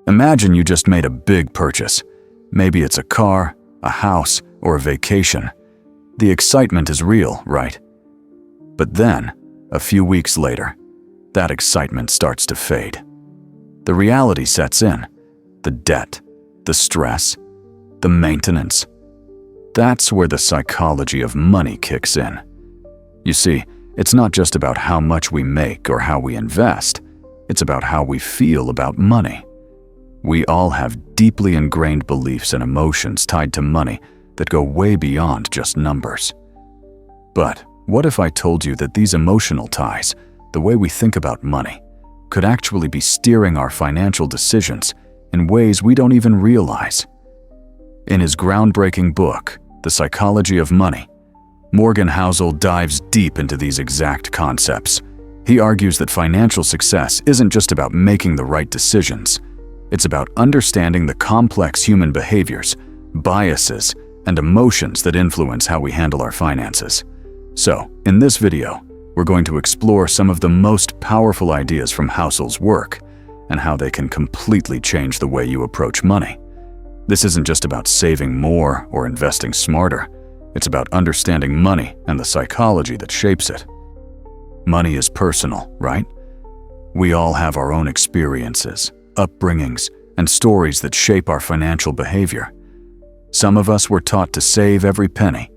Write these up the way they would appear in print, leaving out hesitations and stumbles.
Imagine you just made a big purchase. Maybe it's a car, a house, or a vacation. The excitement is real, right? But then, a few weeks later, that excitement starts to fade. The reality sets in. The debt, the stress, the maintenance. That's where the psychology of money kicks in. You see, it's not just about how much we make or how we invest. It's about how we feel about money. We all have deeply ingrained beliefs and emotions tied to money that go way beyond just numbers. But what if I told you that these emotional ties, the way we think about money, could actually be steering our financial decisions in ways we don't even realize? In his groundbreaking book, The Psychology of Money, Morgan Housel dives deep into these exact concepts. He argues that financial success isn't just about making the right decisions. It's about understanding the complex human behaviors, biases, and emotions that influence how we handle our finances. So, in this video, we're going to explore some of the most powerful ideas from Housel's work and how they can completely change the way you approach money. This isn't just about saving more or investing smarter. It's about understanding money and the psychology that shapes it. Money is personal, right? We all have our own experiences, upbringings, and stories that shape our financial behavior. Some of us were taught to save every penny.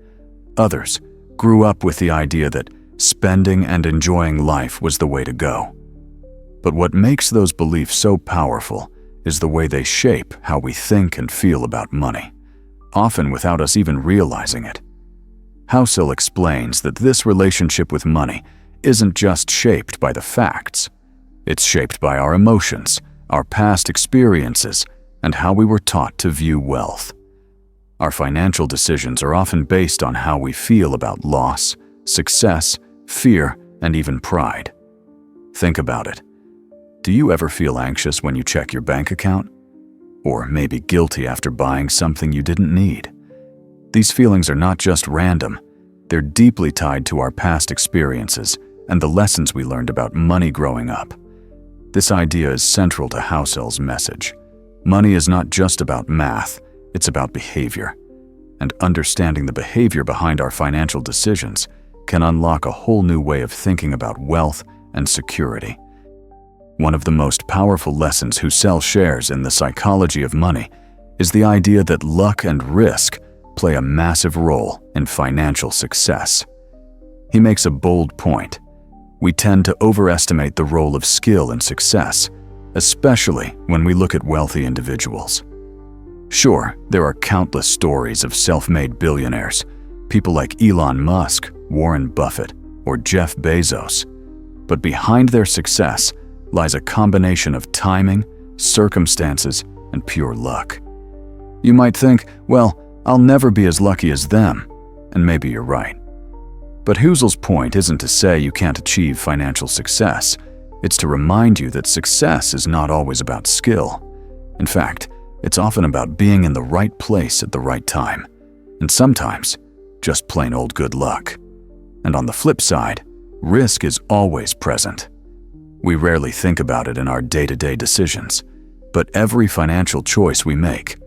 Others grew up with the idea that spending and enjoying life was the way to go. But what makes those beliefs so powerful is the way they shape how we think and feel about money, often without us even realizing it. Housel explains that this relationship with money isn't just shaped by the facts. It's shaped by our emotions, our past experiences, and how we were taught to view wealth. Our financial decisions are often based on how we feel about loss, success, fear, and even pride. Think about it. Do you ever feel anxious when you check your bank account? Or maybe guilty after buying something you didn't need? These feelings are not just random. They're deeply tied to our past experiences and the lessons we learned about money growing up. This idea is central to Housel's message. Money is not just about math, it's about behavior. And understanding the behavior behind our financial decisions can unlock a whole new way of thinking about wealth and security. One of the most powerful lessons Housel shares in The Psychology of Money is the idea that luck and risk play a massive role in financial success. He makes a bold point. We tend to overestimate the role of skill in success, especially when we look at wealthy individuals. Sure, there are countless stories of self-made billionaires, people like Elon Musk, Warren Buffett, or Jeff Bezos. But behind their success lies a combination of timing, circumstances, and pure luck. You might think, well, I'll never be as lucky as them, and maybe you're right. But Housel's point isn't to say you can't achieve financial success. It's to remind you that success is not always about skill. In fact, it's often about being in the right place at the right time, and sometimes just plain old good luck. And on the flip side, risk is always present. We rarely think about it in our day-to-day decisions, but every financial choice we make,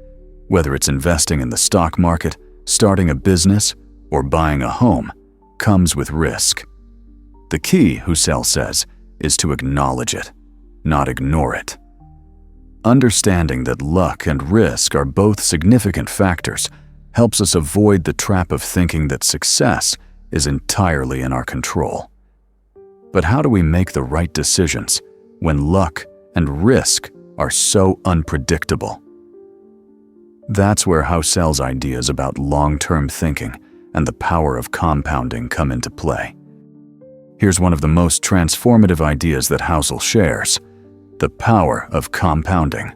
whether it's investing in the stock market, starting a business, or buying a home, comes with risk. The key, Housel says, is to acknowledge it, not ignore it. Understanding that luck and risk are both significant factors helps us avoid the trap of thinking that success is entirely in our control. But how do we make the right decisions when luck and risk are so unpredictable? That's where Housel's ideas about long-term thinking and the power of compounding come into play. Here's one of the most transformative ideas that Housel shares: the power of compounding.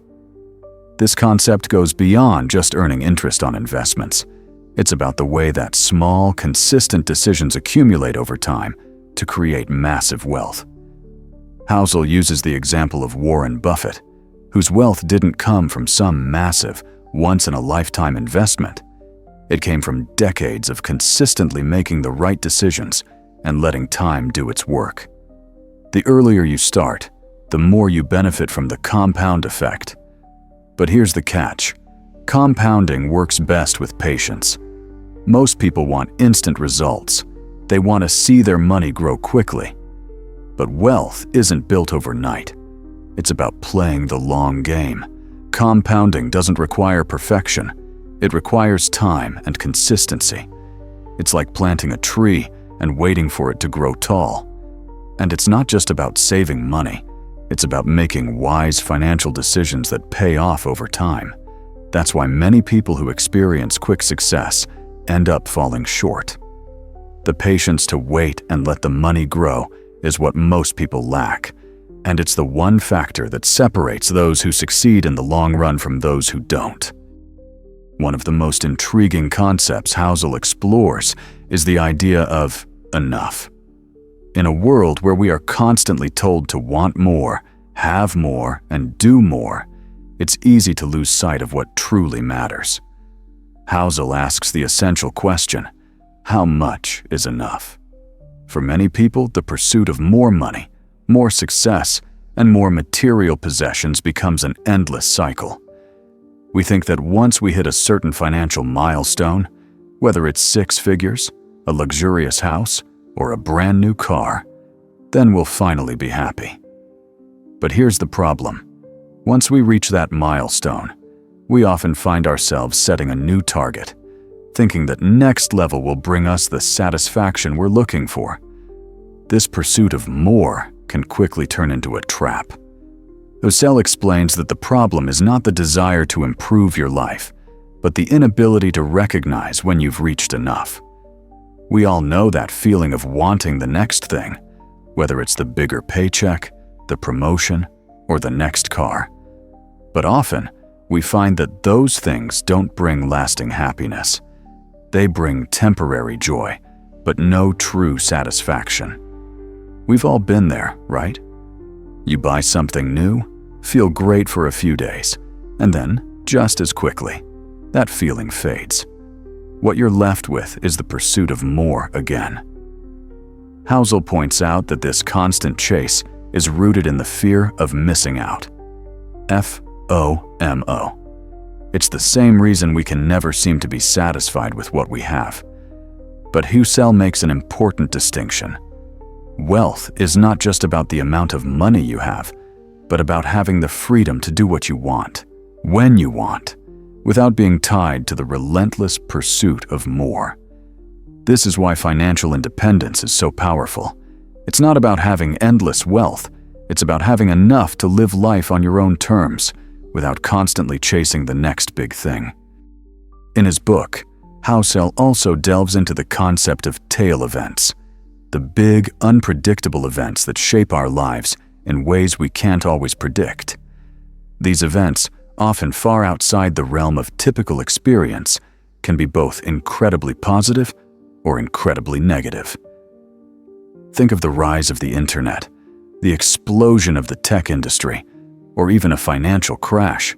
This concept goes beyond just earning interest on investments. It's about the way that small, consistent decisions accumulate over time to create massive wealth. Housel uses the example of Warren Buffett, whose wealth didn't come from some massive, once-in-a-lifetime investment. It came from decades of consistently making the right decisions and letting time do its work. The earlier you start, the more you benefit from the compound effect. But here's the catch. Compounding works best with patience. Most people want instant results. They want to see their money grow quickly. But wealth isn't built overnight. It's about playing the long game. Compounding doesn't require perfection. It requires time and consistency. It's like planting a tree and waiting for it to grow tall. And it's not just about saving money. It's about making wise financial decisions that pay off over time. That's why many people who experience quick success end up falling short. The patience to wait and let the money grow is what most people lack, and it's the one factor that separates those who succeed in the long run from those who don't. One of the most intriguing concepts Housel explores is the idea of enough. In a world where we are constantly told to want more, have more, and do more, it's easy to lose sight of what truly matters. Housel asks the essential question: how much is enough? For many people, the pursuit of more money, more success, and more material possessions becomes an endless cycle. We think that once we hit a certain financial milestone, whether it's 6 figures, a luxurious house, or a brand new car, then we'll finally be happy. But here's the problem. Once we reach that milestone, we often find ourselves setting a new target, thinking that next level will bring us the satisfaction we're looking for. This pursuit of more can quickly turn into a trap. Housel explains that the problem is not the desire to improve your life, but the inability to recognize when you've reached enough. We all know that feeling of wanting the next thing, whether it's the bigger paycheck, the promotion, or the next car. But often, we find that those things don't bring lasting happiness. They bring temporary joy, but no true satisfaction. We've all been there, right? You buy something new, feel great for a few days, and then, just as quickly, that feeling fades. What you're left with is the pursuit of more again. Housel points out that this constant chase is rooted in the fear of missing out. FOMO. It's the same reason we can never seem to be satisfied with what we have. But Housel makes an important distinction. Wealth is not just about the amount of money you have, but about having the freedom to do what you want, when you want, without being tied to the relentless pursuit of more. This is why financial independence is so powerful. It's not about having endless wealth. It's about having enough to live life on your own terms, without constantly chasing the next big thing. In his book, Housel also delves into the concept of tail events, the big, unpredictable events that shape our lives in ways we can't always predict. These events, often far outside the realm of typical experience, can be both incredibly positive or incredibly negative. Think of the rise of the internet, the explosion of the tech industry, or even a financial crash.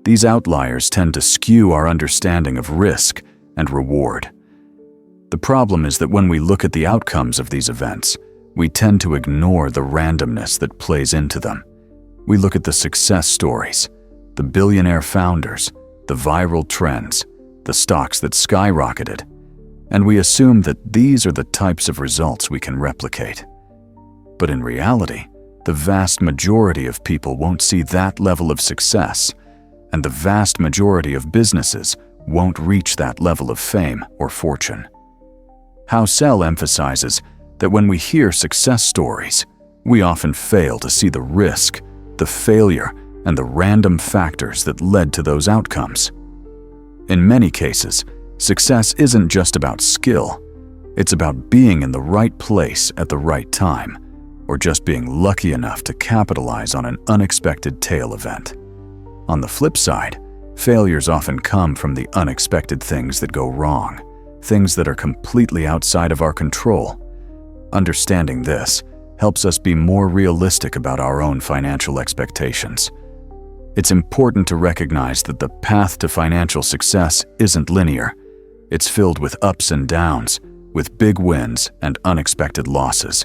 These outliers tend to skew our understanding of risk and reward. The problem is that when we look at the outcomes of these events, we tend to ignore the randomness that plays into them. We look at the success stories, the billionaire founders, the viral trends, the stocks that skyrocketed, and we assume that these are the types of results we can replicate. But in reality, the vast majority of people won't see that level of success, and the vast majority of businesses won't reach that level of fame or fortune. Housel emphasizes that when we hear success stories, we often fail to see the risk, the failure, and the random factors that led to those outcomes. In many cases, success isn't just about skill. It's about being in the right place at the right time, or just being lucky enough to capitalize on an unexpected tail event. On the flip side, failures often come from the unexpected things that go wrong, things that are completely outside of our control. Understanding this helps us be more realistic about our own financial expectations. It's important to recognize that the path to financial success isn't linear. It's filled with ups and downs, with big wins and unexpected losses.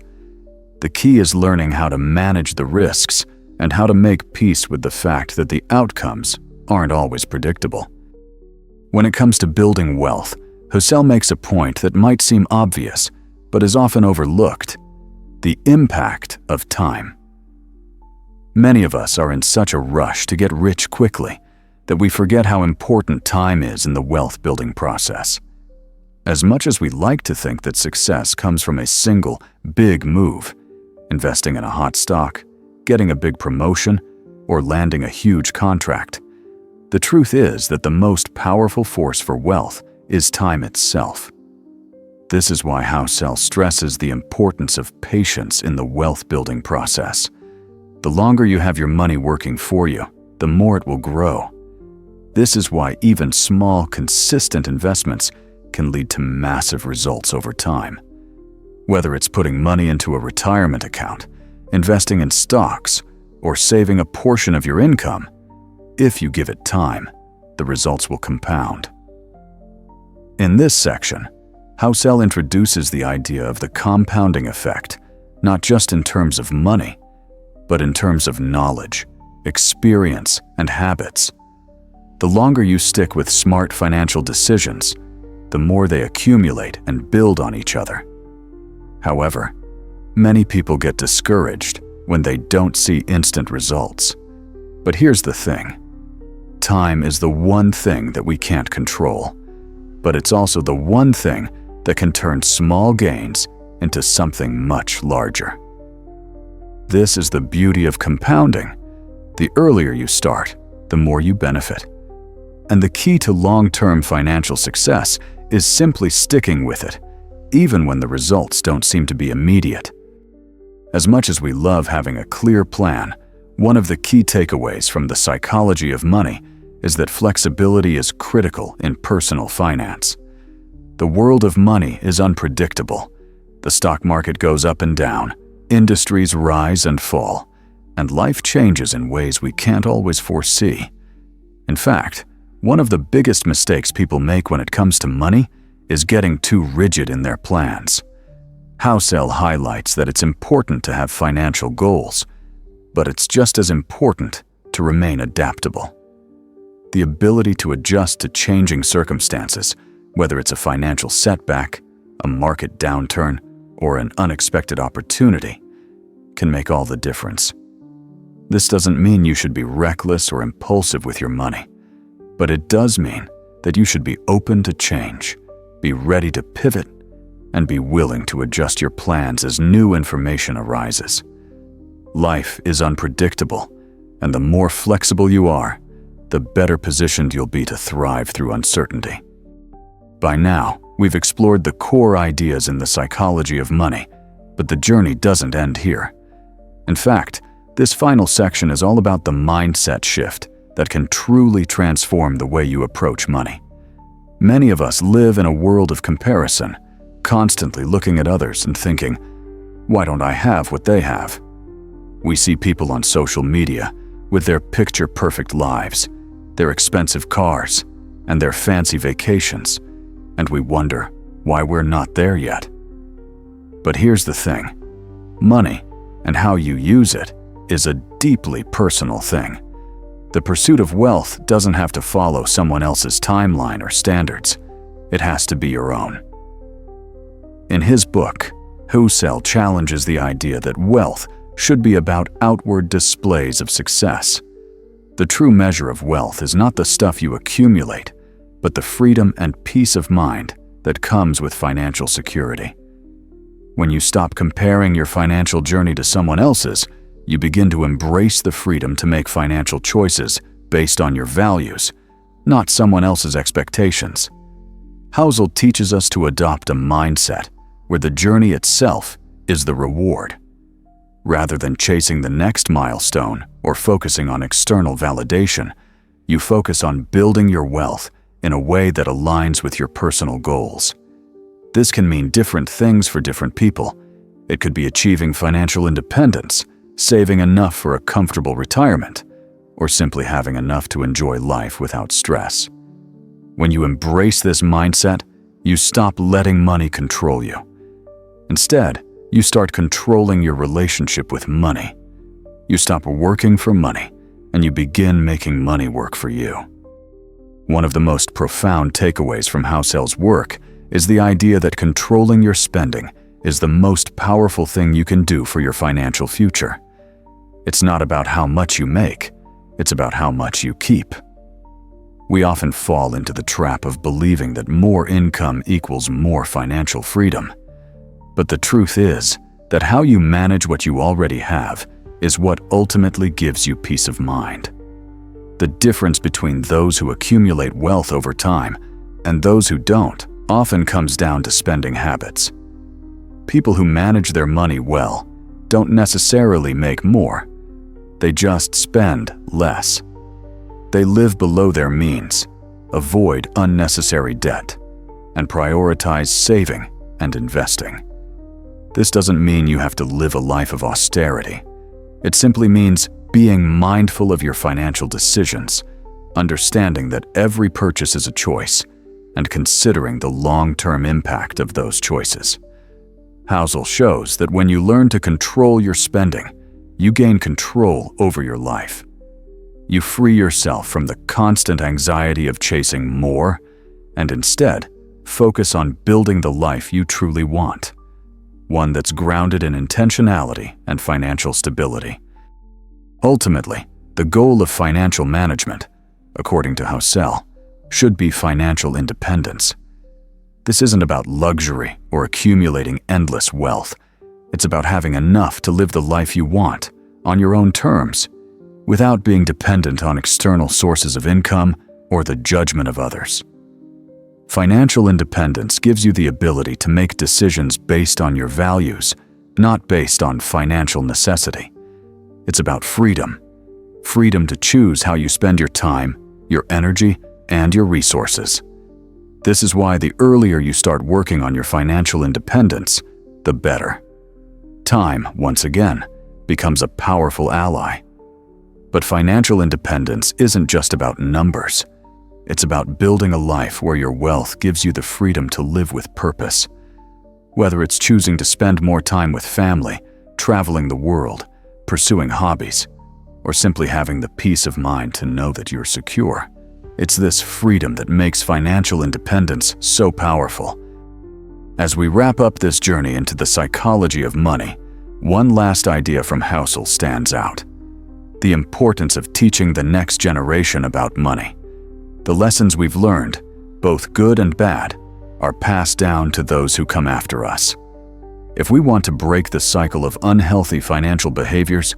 The key is learning how to manage the risks and how to make peace with the fact that the outcomes aren't always predictable. When it comes to building wealth, Housel makes a point that might seem obvious, but is often overlooked: the impact of time. Many of us are in such a rush to get rich quickly that we forget how important time is in the wealth-building process. As much as we like to think that success comes from a single, big move, investing in a hot stock, getting a big promotion, or landing a huge contract, the truth is that the most powerful force for wealth is time itself. This is why Housel stresses the importance of patience in the wealth-building process. The longer you have your money working for you, the more it will grow. This is why even small, consistent investments can lead to massive results over time. Whether it's putting money into a retirement account, investing in stocks, or saving a portion of your income, if you give it time, the results will compound. In this section, Housel introduces the idea of the compounding effect, not just in terms of money, but in terms of knowledge, experience, and habits. The longer you stick with smart financial decisions, the more they accumulate and build on each other. However, many people get discouraged when they don't see instant results. But here's the thing: time is the one thing that we can't control, but it's also the one thing that can turn small gains into something much larger. This is the beauty of compounding. The earlier you start, the more you benefit. And the key to long-term financial success is simply sticking with it, even when the results don't seem to be immediate. As much as we love having a clear plan, one of the key takeaways from the psychology of money is that flexibility is critical in personal finance. The world of money is unpredictable. The stock market goes up and down, industries rise and fall, and life changes in ways we can't always foresee. In fact, one of the biggest mistakes people make when it comes to money is getting too rigid in their plans. Housel highlights that it's important to have financial goals, but it's just as important to remain adaptable. The ability to adjust to changing circumstances, whether it's a financial setback, a market downturn, or an unexpected opportunity, can make all the difference. This doesn't mean you should be reckless or impulsive with your money, but it does mean that you should be open to change, be ready to pivot, and be willing to adjust your plans as new information arises. Life is unpredictable, and the more flexible you are, the better positioned you'll be to thrive through uncertainty. By now, we've explored the core ideas in the psychology of money, but the journey doesn't end here. In fact, this final section is all about the mindset shift that can truly transform the way you approach money. Many of us live in a world of comparison, constantly looking at others and thinking, "Why don't I have what they have?" We see people on social media with their picture-perfect lives, their expensive cars, and their fancy vacations, and we wonder why we're not there yet. But here's the thing: money, and how you use it, is a deeply personal thing. The pursuit of wealth doesn't have to follow someone else's timeline or standards. It has to be your own. In his book, Housel challenges the idea that wealth should be about outward displays of success. The true measure of wealth is not the stuff you accumulate, but the freedom and peace of mind that comes with financial security. When you stop comparing your financial journey to someone else's, you begin to embrace the freedom to make financial choices based on your values, not someone else's expectations. Housel teaches us to adopt a mindset where the journey itself is the reward. Rather than chasing the next milestone or focusing on external validation, you focus on building your wealth in a way that aligns with your personal goals. This can mean different things for different people. It could be achieving financial independence, saving enough for a comfortable retirement, or simply having enough to enjoy life without stress. When you embrace this mindset, you stop letting money control you. Instead, you start controlling your relationship with money. You stop working for money, and you begin making money work for you. One of the most profound takeaways from Housel's work is the idea that controlling your spending is the most powerful thing you can do for your financial future. It's not about how much you make, it's about how much you keep. We often fall into the trap of believing that more income equals more financial freedom. But the truth is that how you manage what you already have is what ultimately gives you peace of mind. The difference between those who accumulate wealth over time and those who don't often comes down to spending habits. People who manage their money well don't necessarily make more. They just spend less. They live below their means, avoid unnecessary debt, and prioritize saving and investing. This doesn't mean you have to live a life of austerity. It simply means being mindful of your financial decisions, understanding that every purchase is a choice, and considering the long-term impact of those choices. Housel shows that when you learn to control your spending, you gain control over your life. You free yourself from the constant anxiety of chasing more, and instead, focus on building the life you truly want, one that's grounded in intentionality and financial stability. Ultimately, the goal of financial management, according to Housel, should be financial independence. This isn't about luxury or accumulating endless wealth. It's about having enough to live the life you want on your own terms, without being dependent on external sources of income or the judgment of others. Financial independence gives you the ability to make decisions based on your values, not based on financial necessity. It's about freedom. Freedom to choose how you spend your time, your energy, and your resources. This is why the earlier you start working on your financial independence, the better. Time, once again, becomes a powerful ally. But financial independence isn't just about numbers. It's about building a life where your wealth gives you the freedom to live with purpose. Whether it's choosing to spend more time with family, traveling the world, pursuing hobbies, or simply having the peace of mind to know that you're secure. It's this freedom that makes financial independence so powerful. As we wrap up this journey into the psychology of money, one last idea from Housel stands out: the importance of teaching the next generation about money. The lessons we've learned, both good and bad, are passed down to those who come after us. If we want to break the cycle of unhealthy financial behaviors,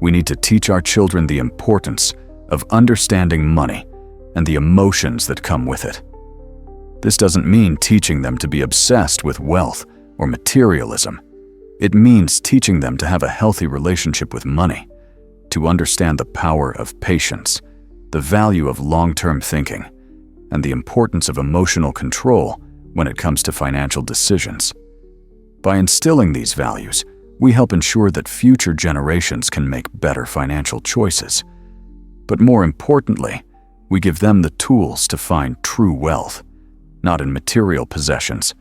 we need to teach our children the importance of understanding money and the emotions that come with it. This doesn't mean teaching them to be obsessed with wealth or materialism. It means teaching them to have a healthy relationship with money, to understand the power of patience, the value of long-term thinking, and the importance of emotional control when it comes to financial decisions. By instilling these values, we help ensure that future generations can make better financial choices. But more importantly, we give them the tools to find true wealth, not in material possessions,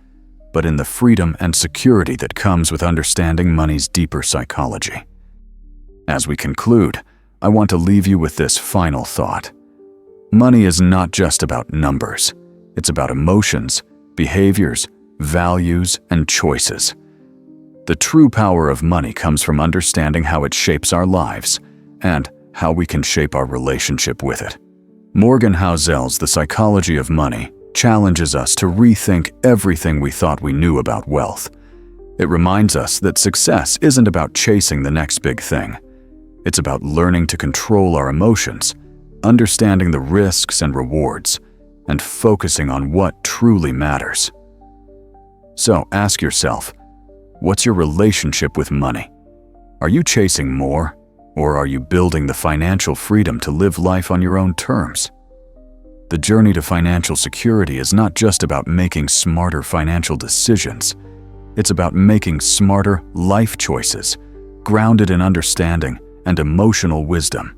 but in the freedom and security that comes with understanding money's deeper psychology. As we conclude, I want to leave you with this final thought. Money is not just about numbers. It's about emotions, behaviors, values, and choices. The true power of money comes from understanding how it shapes our lives and how we can shape our relationship with it. Morgan Housel's The Psychology of Money challenges us to rethink everything we thought we knew about wealth. It reminds us that success isn't about chasing the next big thing. It's about learning to control our emotions, understanding the risks and rewards, and focusing on what truly matters. So ask yourself, what's your relationship with money? Are you chasing more, or are you building the financial freedom to live life on your own terms? The journey to financial security is not just about making smarter financial decisions. It's about making smarter life choices, grounded in understanding and emotional wisdom.